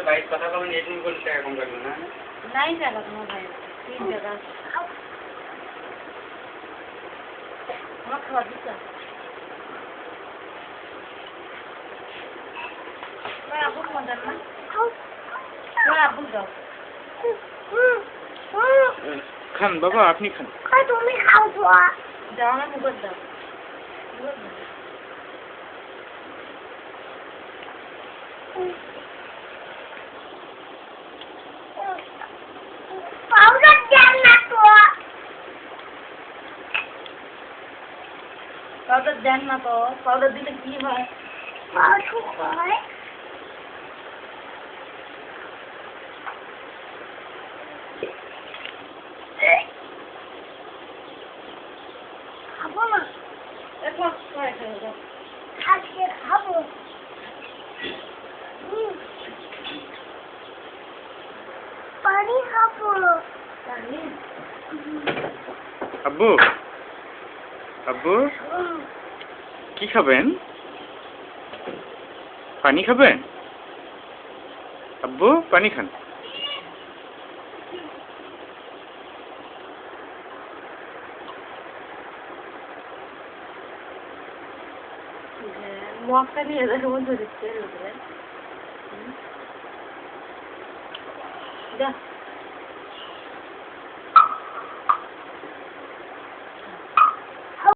Bike কথা বলেন ATM করে টাকা কম কাটবে না? নাই টাকা তোমার ভাই 3 টাকা আমার খাওয়া দিচ্ছ আপু মজার না আপু দাও খান বাবা, আপনি খান। তুমি খাও তো দাও না মুগর দাও পাউডার দেন না তো পাউডার দেন না তো পাউডার দিলে কি হয় পাউডার হয় খাবো না এখন করে খেয়ে দাও আজকে খাবো পানি খাবো পানি আব্বু, আব্বু কি খাবেন? পানি খাবেন? আব্বু পানি খান। মক্কা নিয়ে যাবো ধরেছে যা